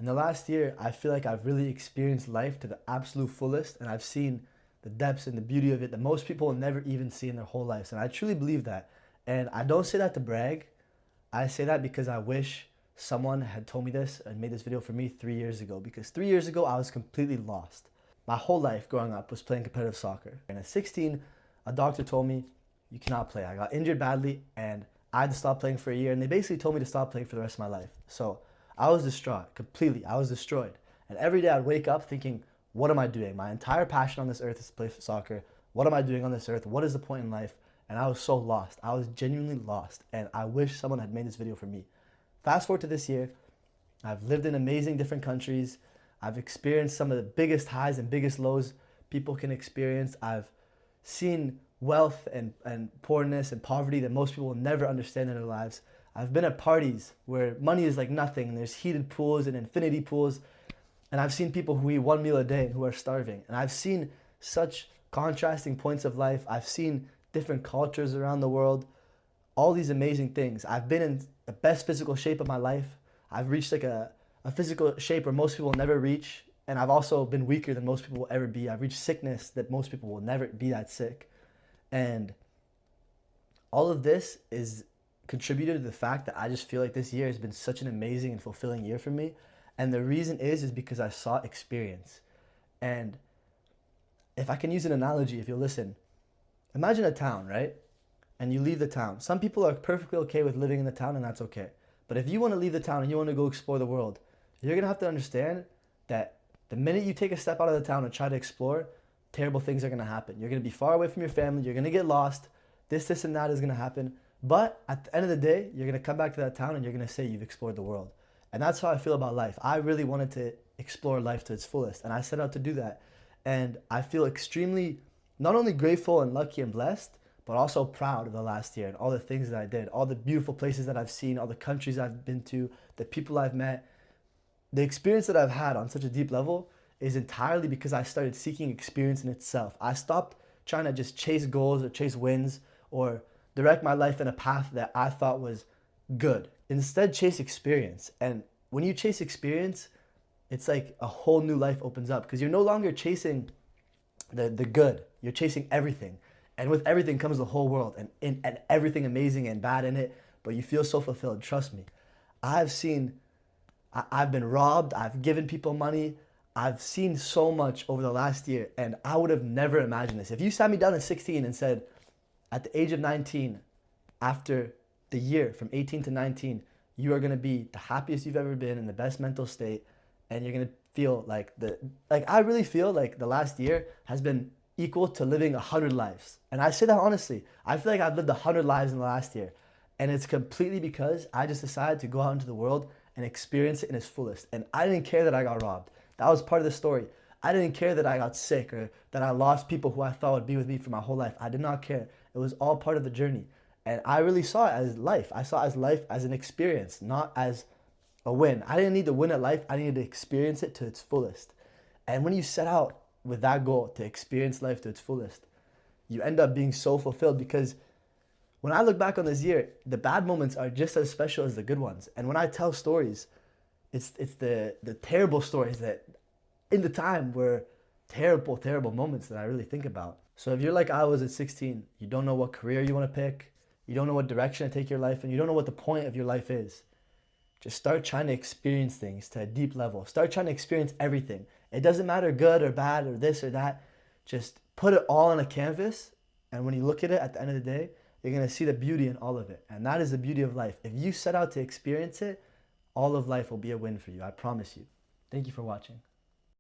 In the last year, I feel like I've really experienced life to the absolute fullest, and I've seen the depths and the beauty of it that most people will never even see in their whole lives. And I truly believe that. And I don't say that to brag. I say that because I wish someone had told me this and made this video for me 3 years ago. Because 3 years ago, I was completely lost. My whole life growing up was playing competitive soccer. And at 16, a doctor told me, you cannot play. I got injured badly and I had to stop playing for a year. And they basically told me to stop playing for the rest of my life. So I was distraught completely. I was destroyed. And every day I'd wake up thinking, what am I doing? My entire passion on this earth is to play soccer. What am I doing on this earth? What is the point in life? And I was so lost. I was genuinely lost. And I wish someone had made this video for me. Fast forward to this year. I've lived in amazing different countries. I've experienced some of the biggest highs and biggest lows people can experience. I've seen wealth and poorness and poverty that most people will never understand in their lives. I've been at parties where money is like nothing and there's heated pools and infinity pools. And I've seen people who eat one meal a day and who are starving. And I've seen such contrasting points of life. I've seen different cultures around the world, all these amazing things. I've been in the best physical shape of my life. I've reached like a physical shape where most people will never reach. And I've also been weaker than most people will ever be. I've reached sickness that most people will never be that sick. And all of this is contributed to the fact that I just feel like this year has been such an amazing and fulfilling year for me. And the reason is because I sought experience. And if I can use an analogy, if you'll listen, imagine a town, right? And you leave the town. Some people are perfectly okay with living in the town and that's okay. But if you want to leave the town and you want to go explore the world, you're going to have to understand that the minute you take a step out of the town and try to explore, terrible things are going to happen. You're going to be far away from your family. You're going to get lost. This and that is going to happen. But at the end of the day, you're going to come back to that town and you're going to say you've explored the world. And that's how I feel about life. I really wanted to explore life to its fullest. And I set out to do that. And I feel extremely, not only grateful and lucky and blessed, but also proud of the last year and all the things that I did, all the beautiful places that I've seen, all the countries I've been to, the people I've met. The experience that I've had on such a deep level is entirely because I started seeking experience in itself. I stopped trying to just chase goals or chase wins or direct my life in a path that I thought was good. Instead, chase experience. And when you chase experience, it's like a whole new life opens up because you're no longer chasing the good. You're chasing everything. And with everything comes the whole world and everything amazing and bad in it. But you feel so fulfilled. Trust me. I've been robbed. I've given people money. I've seen so much over the last year. And I would have never imagined this. If you sat me down at 16 and said, at the age of 19, after the year from 18 to 19, you are going to be the happiest you've ever been in the best mental state. And you're going to feel I really feel like the last year has been equal to living 100 lives. And I say that honestly. I feel like I've lived 100 lives in the last year. And it's completely because I just decided to go out into the world and experience it in its fullest. And I didn't care that I got robbed. That was part of the story. I didn't care that I got sick or that I lost people who I thought would be with me for my whole life. I did not care. It was all part of the journey. And I really saw it as life. I saw it as life as an experience, not as a win. I didn't need to win at life. I needed to experience it to its fullest. And when you set out with that goal to experience life to its fullest, you end up being so fulfilled because when I look back on this year, the bad moments are just as special as the good ones. And when I tell stories, it's the terrible stories that in the time were terrible, terrible moments that I really think about. So if you're like I was at 16, you don't know what career you want to pick, you don't know what direction to take your life, and you don't know what the point of your life is, just start trying to experience things to a deep level. Start trying to experience everything. It doesn't matter good or bad or this or that. Just put it all on a canvas, and when you look at it at the end of the day, you're going to see the beauty in all of it. And that is the beauty of life. If you set out to experience it, all of life will be a win for you. I promise you. Thank you for watching.